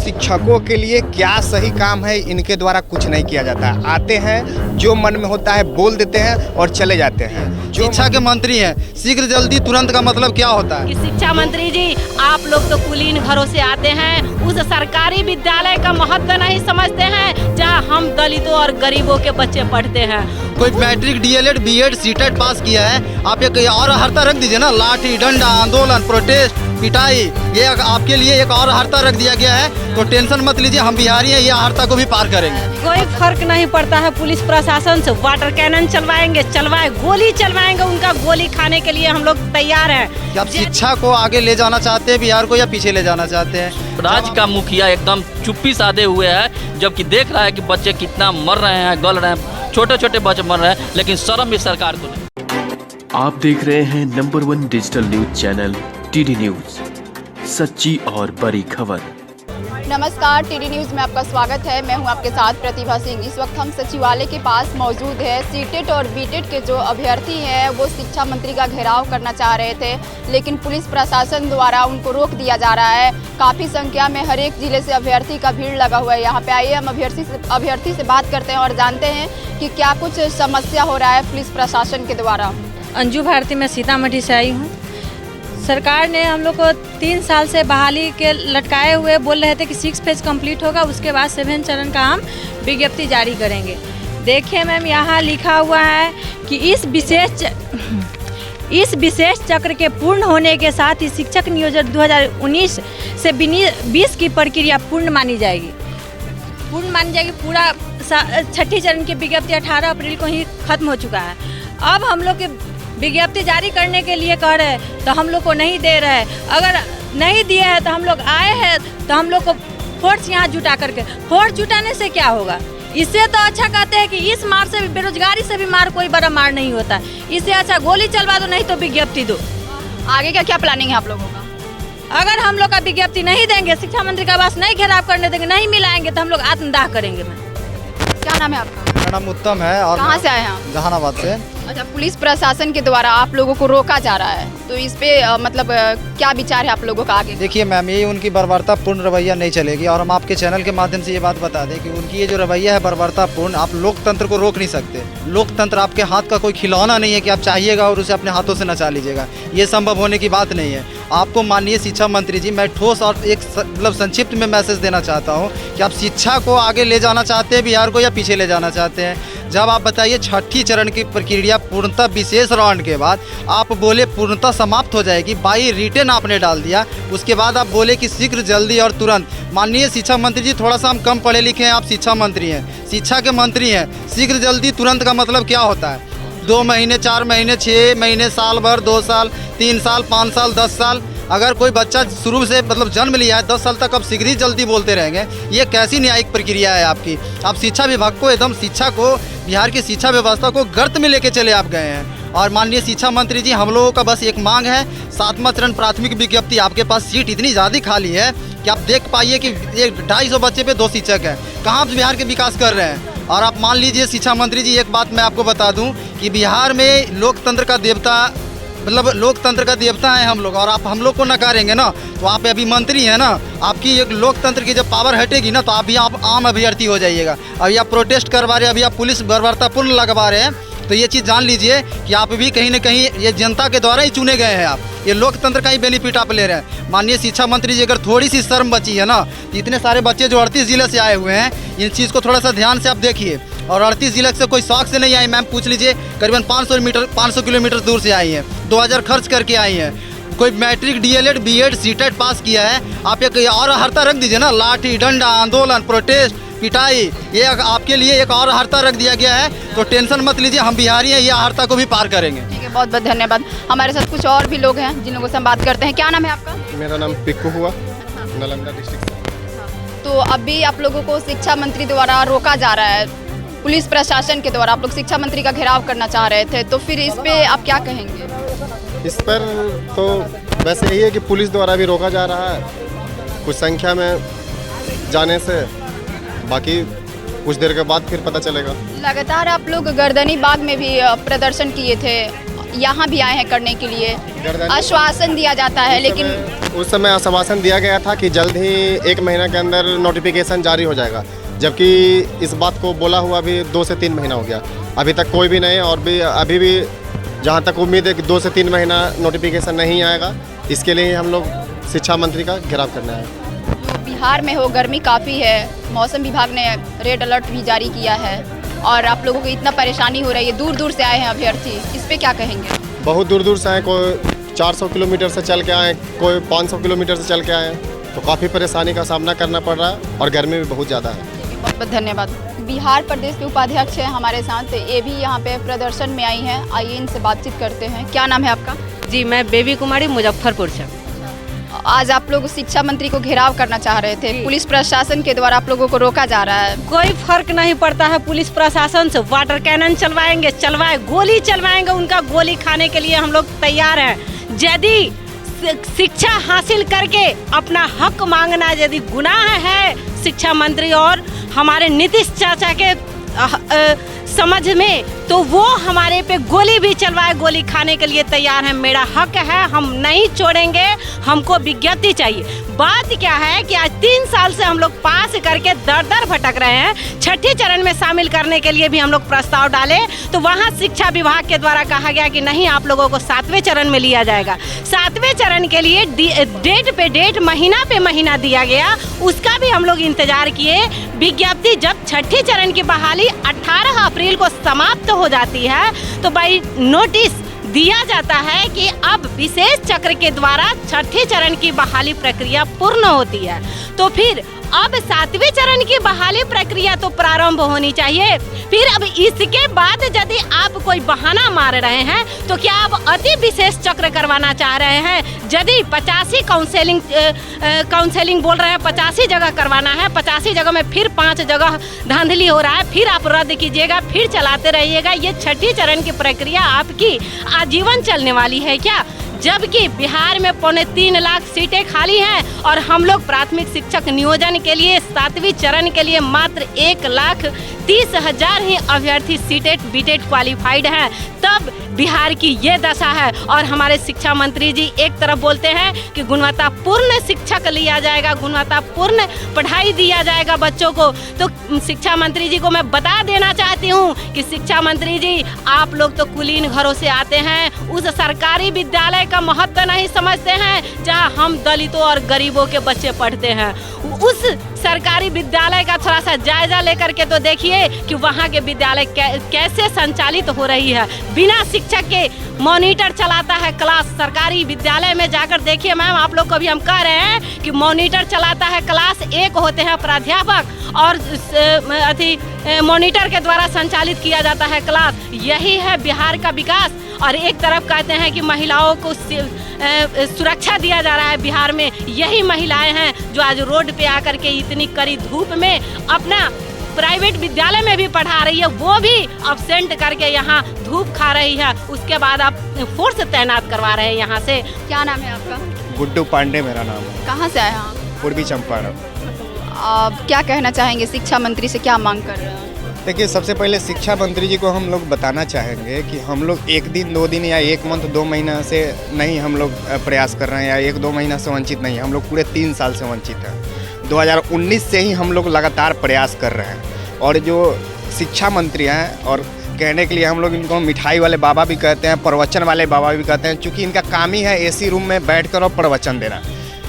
शिक्षकों के लिए क्या सही काम है इनके द्वारा कुछ नहीं किया जाता है। आते हैं, जो मन में होता है बोल देते हैं और चले जाते हैं। शिक्षा के मंत्री हैं, शीघ्र जल्दी तुरंत का मतलब क्या होता है? कि शिक्षा मंत्री जी, आप लोग तो कुलीन घरों से आते हैं, उस सरकारी विद्यालय का महत्व नहीं समझते हैं जहां हम दलितों और गरीबों के बच्चे पढ़ते हैं। कोई मैट्रिक, डीएलएड, बीएड, सीटेट पास किया है, आप एक और हर्ता रख दीजिए ना। लाठी डंडा, आंदोलन, प्रोटेस्ट, पिटाई, ये आपके लिए एक और हर्ता रख दिया गया है। तो टेंशन मत लीजिए, हम बिहारी हैं, ये हर्ता को भी पार करेंगे। कोई फर्क नहीं पड़ता है पुलिस प्रशासन से। वाटर कैनन चलवाएंगे, गोली चलवाएंगे, उनका गोली खाने के लिए हम लोग तैयार हैं। क्या आप शिक्षा को आगे ले जाना चाहते हैं बिहार को, या पीछे ले जाना चाहते हैं? राज्य का मुखिया एकदम चुप्पी साधे हुए है, जबकि देख रहा है कि बच्चे कितना मर रहे हैं, गल रहे हैं, छोटे छोटे बच्चे मर रहे हैं, लेकिन शर्म इस सरकार को नहीं। आप देख रहे हैं number 1 digital news channel TD news, सच्ची और बड़ी खबर। नमस्कार, टीडी न्यूज़ में आपका स्वागत है। मैं हूं आपके साथ प्रतिभा सिंह। इस वक्त हम सचिवालय के पास मौजूद है। सीटेट और बीटेट के जो अभ्यर्थी हैं वो शिक्षा मंत्री का घेराव करना चाह रहे थे, लेकिन पुलिस प्रशासन द्वारा उनको रोक दिया जा रहा है। काफ़ी संख्या में हर एक जिले से अभ्यर्थी का भीड़ लगा हुआ है यहाँ पे। आइए हम अभ्यर्थी से बात करते हैं और जानते हैं कि क्या कुछ समस्या हो रहा है पुलिस प्रशासन के द्वारा। अंजू भारती, मैं सीतामढ़ी से आई हूँ। सरकार ने हम लोग को 3 साल से बहाली के लटकाए हुए बोल रहे थे कि 6 फेज कंप्लीट होगा, उसके बाद 7 चरण का हम विज्ञप्ति जारी करेंगे। देखिए मैम, यहाँ लिखा हुआ है कि इस विशेष चक्र के पूर्ण होने के साथ ही शिक्षक नियोजन 2019 से 20 की प्रक्रिया पूर्ण मानी जाएगी। पूरा 6ठी चरण की विज्ञप्ति 18 अप्रैल को ही खत्म हो चुका है। अब हम लोग के विज्ञप्ति जारी करने के लिए कह रहे हैं तो हम लोग को नहीं दे रहे हैं। अगर नहीं दिए हैं तो हम लोग आए हैं तो हम लोग को फोर्स यहाँ जुटा करके, फोर्स जुटाने से क्या होगा? इससे तो अच्छा कहते हैं कि इस मार से, बेरोजगारी से भी मार कोई बड़ा मार नहीं होता। इससे अच्छा गोली चलवा दो, नहीं तो विज्ञप्ति दो। आगे का क्या प्लानिंग है आप लोगों का? अगर हम लोग का विज्ञप्ति नहीं देंगे, शिक्षा मंत्री का पास नहीं घेराव करने देंगे, नहीं मिलाएंगे तो हम लोग आत्मदाह करेंगे। क्या नाम है आपका? मेरा नाम उत्तम है। और कहाँ से आए हैं आप? जहानाबाद से। अच्छा, पुलिस प्रशासन के द्वारा आप लोगों को रोका जा रहा है, तो इस पे मतलब क्या विचार है आप लोगों का आगे? देखिए मैम, ये उनकी बर्बरतापूर्ण रवैया नहीं चलेगी, और हम आपके चैनल के माध्यम से ये बात बता दें कि उनकी ये जो रवैया है बर्बरतापूर्ण, आप लोकतंत्र को रोक नहीं सकते। लोकतंत्र आपके हाथ का कोई खिलौना नहीं है कि आप चाहिएगा और उसे अपने हाथों से नचा लीजिएगा। ये संभव होने की बात नहीं है। आपको माननीय शिक्षा मंत्री जी, मैं ठोस और एक मतलब संक्षिप्त में मैसेज देना चाहता हूँ कि आप शिक्षा को आगे ले जाना चाहते हैं बिहार को, या पीछे ले जाना चाहते हैं? जब आप बताइए 6ठी चरण की प्रक्रिया पूर्णतः विशेष राउंड के बाद आप बोले पूर्णतः समाप्त हो जाएगी, बाई रिटर्न आपने डाल दिया। उसके बाद आप बोले कि शीघ्र, जल्दी और तुरंत। माननीय शिक्षा मंत्री जी, थोड़ा सा हम कम पढ़े लिखे हैं, आप शिक्षा मंत्री हैं, शिक्षा के मंत्री हैं। शीघ्र, जल्दी, तुरंत का मतलब क्या होता है? 2 महीने, 4 महीने, 6 महीने, साल भर, 2 साल, 3 साल, 5 साल, 10 साल? अगर कोई बच्चा शुरू से मतलब जन्म लिया है 10 साल तक, अब शीघ्र ही जल्दी बोलते रहेंगे, ये कैसी न्यायिक प्रक्रिया है आपकी? आप शिक्षा विभाग को एकदम, शिक्षा को, बिहार की शिक्षा व्यवस्था को गर्त में लेके चले आप गए हैं। और माननीय शिक्षा मंत्री जी, हम लोगों का बस एक मांग है, 7वां चरण प्राथमिक विज्ञप्ति, आपके पास सीट इतनी ज़्यादा खाली है कि आप देख पाइए कि 250 बच्चे पे 2 शिक्षक हैं। कहाँ आप बिहार के विकास कर रहे हैं? और आप मान लीजिए शिक्षा मंत्री जी, एक बात मैं आपको बता दूँ कि बिहार में लोकतंत्र का देवता, मतलब लोकतंत्र का देवता है हम लोग, और आप हम लोग को नकारेंगे ना, तो आप अभी मंत्री हैं ना, आपकी एक लोकतंत्र की जब पावर हटेगी ना, तो आप भी आप आम अभ्यर्थी हो जाइएगा। अभी आप प्रोटेस्ट करवा रहे हैं, अभी आप पुलिस बर्बरतापूर्ण लगवा रहे हैं, तो ये चीज़ जान लीजिए कि आप भी कहीं ना कहीं ये जनता के द्वारा ही चुने गए हैं। आप ये लोकतंत्र का ही बेनिफिट आप ले रहे हैं। माननीय शिक्षा मंत्री जी, अगर थोड़ी सी शर्म बची है ना, तो इतने सारे बच्चे जो 38 जिले से आए हुए हैं, इन चीज़ को थोड़ा सा ध्यान से आप देखिए। और 38 जिले से कोई शौक से नहीं आई मैम, पूछ लीजिए, करीबन 500 किलोमीटर दूर से आई हैं, 2000 खर्च करके आई हैं। कोई मैट्रिक, डीएलएड, बीएड, सीटेट पास किया है, आप एक और हर्ता रख दीजिए ना। लाठी डंडा, आंदोलन, प्रोटेस्ट, पिटाई, ये आपके लिए एक और हर्ता रख दिया गया है। तो टेंशन मत लीजिए, हम बिहारी हैं, ये हर्ता को भी पार करेंगे। ठीक है, बहुत बहुत धन्यवाद। हमारे साथ कुछ और भी लोग हैं जिन लोगों से हम बात करते हैं। क्या नाम है आपका? मेरा नाम पिक्कू हुआ, नालंदा डिस्ट्रिक्ट से। तो अभी आप लोगों को शिक्षा मंत्री द्वारा रोका जा रहा है, पुलिस प्रशासन के द्वारा। आप लोग शिक्षा मंत्री का घेराव करना चाह रहे थे, तो फिर इस पे आप क्या कहेंगे? इस पर तो वैसे यही है कि पुलिस द्वारा भी रोका जा रहा है, कुछ संख्या में जाने से, बाकी कुछ देर के बाद फिर पता चलेगा। लगातार आप लोग गर्दनी बाग में भी प्रदर्शन किए थे, यहाँ भी आए हैं करने के लिए, आश्वासन दिया जाता है, लेकिन उस समय आश्वासन दिया गया था कि जल्द ही 1 महीना के अंदर नोटिफिकेशन जारी हो जाएगा, जबकि इस बात को बोला हुआ भी 2 से 3 महीना हो गया, अभी तक कोई भी नहीं। और भी अभी भी जहाँ तक उम्मीद है कि 2 से 3 महीना नोटिफिकेशन नहीं आएगा, इसके लिए हम लोग शिक्षा मंत्री का घेराव करना है। बिहार में हो गर्मी काफ़ी है, मौसम विभाग ने रेड अलर्ट भी जारी किया है और आप लोगों को इतना परेशानी हो रही है, दूर दूर से आए हैं अभ्यर्थी, इस पे क्या कहेंगे? बहुत दूर दूर से आए, कोई 400 किलोमीटर से चल के आए, कोई 500 किलोमीटर से चल के आए, तो काफ़ी परेशानी का सामना करना पड़ रहा है और गर्मी भी बहुत ज़्यादा है। बहुत बहुत धन्यवाद। बिहार प्रदेश के उपाध्यक्ष हैं हमारे साथ, ये भी यहाँ पे प्रदर्शन में आई हैं, आइए इनसे बातचीत करते हैं। क्या नाम है आपका? जी, मैं बेबी कुमारी, मुजफ्फरपुर से। आज आप लोग शिक्षा मंत्री को घेराव करना चाह रहे थे, पुलिस प्रशासन के द्वारा आप लोगों को रोका जा रहा है। कोई फर्क नहीं पड़ता है पुलिस प्रशासन से, वाटर कैनन चलवाएंगे, गोली चलवाएंगे, उनका गोली खाने के लिए हम लोग तैयार हैं। यदि शिक्षा हासिल करके अपना हक मांगना यदि गुनाह है शिक्षा मंत्री और हमारे नीतीश चाचा के समझ में, तो वो हमारे पे गोली भी चलवाए, गोली खाने के लिए तैयार है। मेरा हक है, हम नहीं छोड़ेंगे, हमको विज्ञप्ति चाहिए। बात क्या है कि आज 3 साल से हम लोग पास करके दर दर भटक रहे हैं। छठे चरण में शामिल करने के लिए भी हम लोग प्रस्ताव डाले, तो वहाँ शिक्षा विभाग के द्वारा कहा गया कि नहीं, आप लोगों को 7वें चरण में लिया जाएगा। 7वें चरण के लिए डेट पे डेट, महीना पे महीना दिया गया, उसका भी हम लोग इंतजार किए। विज्ञप्ति जब छठे चरण की बहाली 18 अप्रैल को समाप्त हो जाती है, तो बाई नोटिस दिया जाता है कि अब विशेष चक्र के द्वारा छठे चरण की बहाली प्रक्रिया पूर्ण होती है। तो फिर अब 7वें चरण की बहाली प्रक्रिया तो प्रारंभ होनी चाहिए। फिर अब इसके बाद यदि आप कोई बहाना मार रहे हैं, तो क्या आप अति विशेष चक्र करवाना चाह रहे हैं? यदि 85 काउंसलिंग बोल रहे हैं, 85 जगह करवाना है, 85 जगह में फिर 5 जगह धांधली हो रहा है, फिर आप रद्द कीजिएगा, फिर चलाते रहिएगा। ये छठी चरण की प्रक्रिया आपकी आजीवन चलने वाली है क्या? जबकि बिहार में 3.25 लाख सीटें खाली हैं और हम लोग प्राथमिक शिक्षक नियोजन के लिए 7वीं चरण के लिए मात्र 1,30,000 ही अभ्यर्थी सीटेट बीटेट क्वालिफाइड हैं। तब बिहार की ये दशा है। और हमारे शिक्षा मंत्री जी एक तरफ बोलते हैं कि गुणवत्तापूर्ण शिक्षक लिया जाएगा, गुणवत्तापूर्ण पढ़ाई दिया जाएगा बच्चों को। तो शिक्षा मंत्री जी को मैं बता देना चाहती हूँ कि शिक्षा मंत्री जी, आप लोग तो कुलीन घरों से आते हैं, उस सरकारी विद्यालय का महत्व नहीं समझते हैं जहाँ हम दलितों और गरीबों के बच्चे पढ़ते हैं। उस सरकारी विद्यालय का थोड़ा सा जायजा लेकर के तो देखिए कि वहाँ के विद्यालय कैसे संचालित हो रही है। बिना शिक्षक के मॉनिटर चलाता है क्लास। सरकारी विद्यालय में जाकर देखिए मैम, आप लोग को भी हम कह रहे हैं कि मॉनिटर चलाता है क्लास, एक होते हैं प्राध्यापक और मॉनिटर के द्वारा संचालित किया जाता है क्लास। यही है बिहार का विकास। और एक तरफ कहते हैं कि महिलाओं को सुरक्षा दिया जा रहा है बिहार में। यही महिलाएं हैं जो आज रोड पे आकर के इतनी कड़ी धूप में अपना प्राइवेट विद्यालय में भी पढ़ा रही है, वो भी अब्सेंट करके यहाँ धूप खा रही है। उसके बाद आप फोर्स तैनात करवा रहे हैं यहाँ से। क्या नाम है आपका? गुड्डू पांडे मेरा नाम है। कहाँ से आए हैं आप? पूर्वी चंपारण। आप क्या कहना चाहेंगे, शिक्षा मंत्री से क्या मांग कर रहे हैं? देखिए, सबसे पहले शिक्षा मंत्री जी को हम लोग बताना चाहेंगे कि हम लोग 1 दिन 2 दिन या 1 मंथ 2 महीना से नहीं हम लोग प्रयास कर रहे हैं, या 1-2 महीना से वंचित नहीं, हम लोग पूरे 3 साल से वंचित हैं। 2019 से ही हम लोग लगातार प्रयास कर रहे हैं। और जो शिक्षा मंत्री हैं, और कहने के लिए हम लोग इनको मिठाई वाले बाबा भी कहते हैं, प्रवचन वाले बाबा भी कहते हैं, क्योंकि इनका काम ही है AC रूम में बैठकर और प्रवचन देना।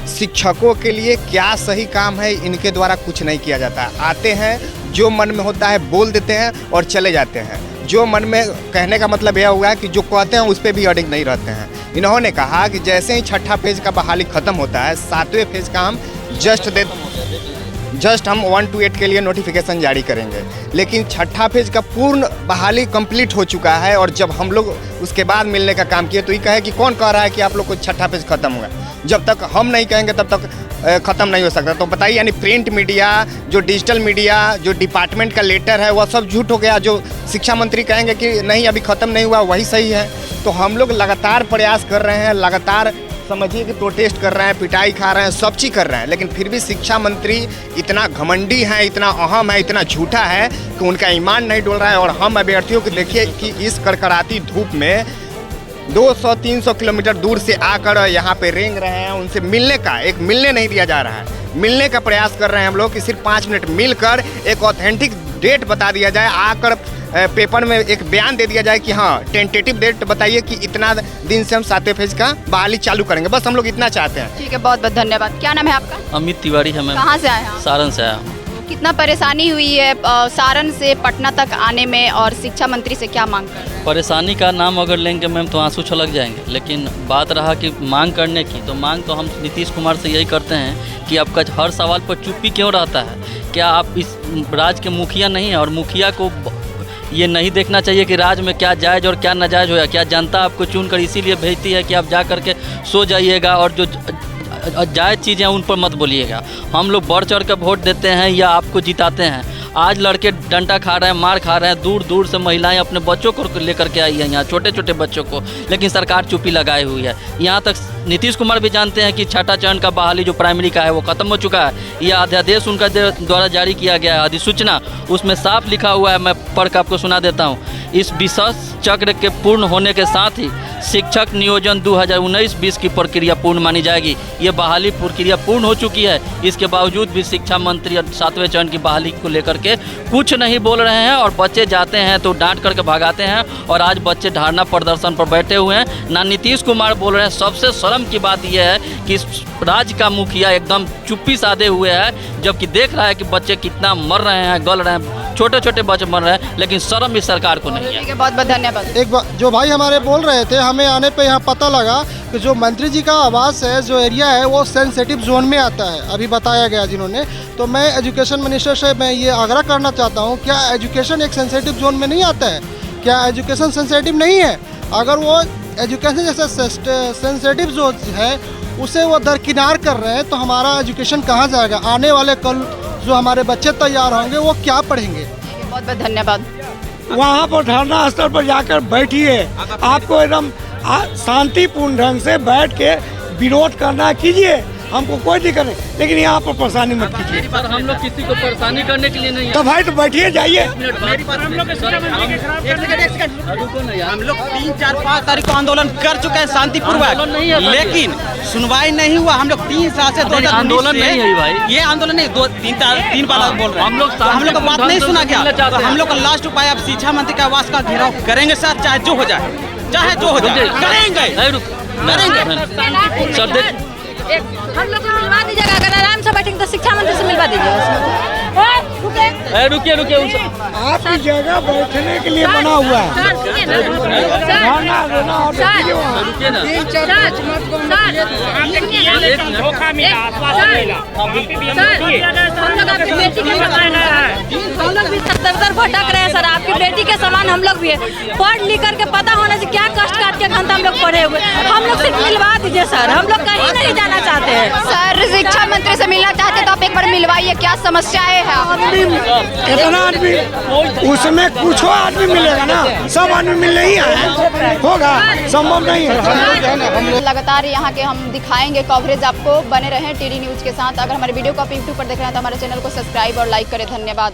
शिक्षकों के लिए क्या सही काम है, इनके द्वारा कुछ नहीं किया जाता। आते हैं, जो मन में होता है बोल देते हैं और चले जाते हैं। जो मन में, कहने का मतलब यह हुआ कि जो कहते हैं उस पर भी अडिग नहीं रहते हैं। इन्होंने कहा कि जैसे ही छठा फेज का बहाली ख़त्म होता है, 7वें फेज का हम जस्ट हम 1 to 8 के लिए नोटिफिकेशन जारी करेंगे। लेकिन छठा फेज का पूर्ण बहाली कंप्लीट हो चुका है। और जब हम लोग उसके बाद मिलने का काम किए, तो ये कहे कि कौन कह रहा है कि आप लोग को छठा फेज खत्म हुआ। जब तक हम नहीं कहेंगे तब तक ख़त्म नहीं हो सकता। तो बताइए, यानी प्रिंट मीडिया, जो डिजिटल मीडिया, जो डिपार्टमेंट का लेटर है, वह सब झूठ हो गया। जो शिक्षा मंत्री कहेंगे कि नहीं अभी ख़त्म नहीं हुआ, वही सही है। तो हम लोग लगातार प्रयास कर रहे हैं, लगातार समझिए कि प्रोटेस्ट कर रहे हैं, पिटाई खा रहे हैं, सब चीज़ कर रहे हैं। लेकिन फिर भी शिक्षा मंत्री इतना घमंडी है, इतना अहम है, इतना झूठा है कि उनका ईमान नहीं डोल रहा है। और हम अभ्यर्थियों को देखिए कि इस कड़कड़ाती धूप में 200-300 किलोमीटर दूर से आकर यहाँ पे रेंग रहे हैं। उनसे मिलने नहीं दिया जा रहा है। मिलने का प्रयास कर रहे हैं हम लोग कि सिर्फ 5 मिनट मिलकर एक ऑथेंटिक डेट बता दिया जाए, आकर पेपर में एक बयान दे दिया जाए कि हाँ टेंटेटिव डेट बताइए कि इतना दिन से हम 7वें फेज का बहाली चालू करेंगे। बस हम लोग इतना चाहते हैं। ठीक है, बहुत बहुत धन्यवाद। क्या नाम है आपका? अमित तिवारी है मैम। कहाँ से आए हैं आप? सारण से आया। कितना परेशानी हुई है सारण से पटना तक आने में, और शिक्षा मंत्री से क्या मांग कर रहे हैं? परेशानी का नाम अगर लेंगे मैम तो आंसू छलक जाएंगे, लेकिन बात रहा कि मांग करने की, तो मांग तो हम नीतीश कुमार से यही करते हैं कि आपका हर सवाल पर चुप्पी क्यों रहता है? क्या आप इस राज्य के मुखिया नहीं हैं? और मुखिया को ये नहीं देखना चाहिए कि राज्य में क्या जायज़ और क्या नाजायज़ होया? क्या जनता आपको चुनकर इसीलिए भेजती है कि आप जा कर के सो जाइएगा और जो जायज़ चीज़ें उन पर मत बोलिएगा? हम लोग बढ़ चढ़ कर वोट देते हैं या आपको जिताते हैं? आज लड़के डंडा खा रहे हैं, मार खा रहे हैं, दूर दूर से महिलाएं अपने बच्चों को लेकर के आई हैं यहाँ, छोटे छोटे बच्चों को, लेकिन सरकार चुप्पी लगाई हुई है। यहाँ तक नीतीश कुमार भी जानते हैं कि छठा चरण का बहाली जो प्राइमरी का है वो ख़त्म हो चुका है। यह अध्यादेश उनका द्वारा जारी किया गया है, अधिसूचना, उसमें साफ लिखा हुआ है, मैं पढ़ कर आपको सुना देता हूँ। इस विशेष चक्र के पूर्ण होने के साथ ही शिक्षक नियोजन 2019-20 की प्रक्रिया पूर्ण मानी जाएगी। ये बहाली प्रक्रिया पूर्ण हो चुकी है, इसके बावजूद भी शिक्षा मंत्री 7वें चरण की बहाली को लेकर के कुछ नहीं बोल रहे हैं, और बच्चे जाते हैं तो डांट करके भगाते हैं। और आज बच्चे धरना प्रदर्शन पर बैठे हुए हैं, ना नीतीश कुमार बोल रहे हैं। सबसे शर्म की बात यह है कि राज्य का मुखिया एकदम चुप्पी साधे हुए है, जबकि देख रहा है कि बच्चे कितना मर रहे हैं, गल रहे हैं, छोटे छोटे बच्चे मर रहे हैं, लेकिन शर्म इस सरकार को नहीं है। ठीक है, बहुत बहुत धन्यवाद। एक जो भाई हमारे बोल रहे थे, हमें आने पे यहाँ पता लगा कि जो मंत्री जी का आवास है, जो एरिया है, वो सेंसिटिव जोन में आता है, अभी बताया गया जिन्होंने। तो मैं एजुकेशन मिनिस्टर से मैं ये आग्रह करना चाहता हूँ, क्या एजुकेशन एक सेंसिटिव जोन में नहीं आता है? क्या एजुकेशन सेंसिटिव नहीं है? अगर वो एजुकेशन जैसे सेंसिटिव जो है उसे वो दरकिनार कर रहे हैं, तो हमारा एजुकेशन कहाँ जाएगा? आने वाले कल जो हमारे बच्चे तैयार होंगे वो क्या पढ़ेंगे? बहुत बहुत धन्यवाद। वहाँ पर धरना स्थल पर जाकर बैठिए, आपको एकदम शांतिपूर्ण ढंग से बैठ के विरोध करना कीजिए, हमको कोई दिक्कत नहीं, लेकिन यहाँ पर परेशानी मत कीजिए। पर हम लोग किसी को परेशानी करने के लिए नहीं, तो भाई तो बैठिए जाइए। हम लोग 3, 4, 5 तारीख को आंदोलन कर चुके हैं शांतिपूर्वक, लेकिन सुनवाई नहीं हुआ। हम लोग 3 साल से आंदोलन नहीं है भाई, ये आंदोलन नहीं, 2-3 बार बोल रहे हैं। हम लोग का बात नहीं सुना क्या? तो हम लोग का लास्ट उपाय अब शिक्षा मंत्री के आवास का घेराव करेंगे सर, चाहे जो हो जाए, चाहे जो हो जाए, करेंगे। सर देख, हम लोग को मिलवा दीजिएगा, अगर आराम से बैठेंगे तो शिक्षा मंत्री से मिलवा दीजिएगा। रुकिए आपकी जगह बैठने के लिए बना हुआ है। हम लोग भी दर भटक रहे हैं सर, आपकी बेटी के समान हम लोग भी है। पढ़ लिख करके पता होने से क्या कष्ट काट के घंटा हम लोग पढ़े हुए, हम लोग सिर्फ मिलवा दीजिए सर, हम लोग कहीं नहीं जाना चाहते हैं। सर शिक्षा मंत्री से मिलना चाहते तो आप एक बार मिलवाइए, क्या समस्याएं हैं? इतना आदमी, उसमें कुछ आदमी मिलेगा ना, सब आदमी मिल नहीं आए, होगा संभव नहीं है। लगातार यहाँ के हम दिखाएंगे कवरेज आपको, बने रहें टीडी न्यूज के साथ। अगर हमारे वीडियो को आप यूट्यूब पर देख रहे हैं तो हमारे चैनल को सब्सक्राइब और लाइक करें। धन्यवाद।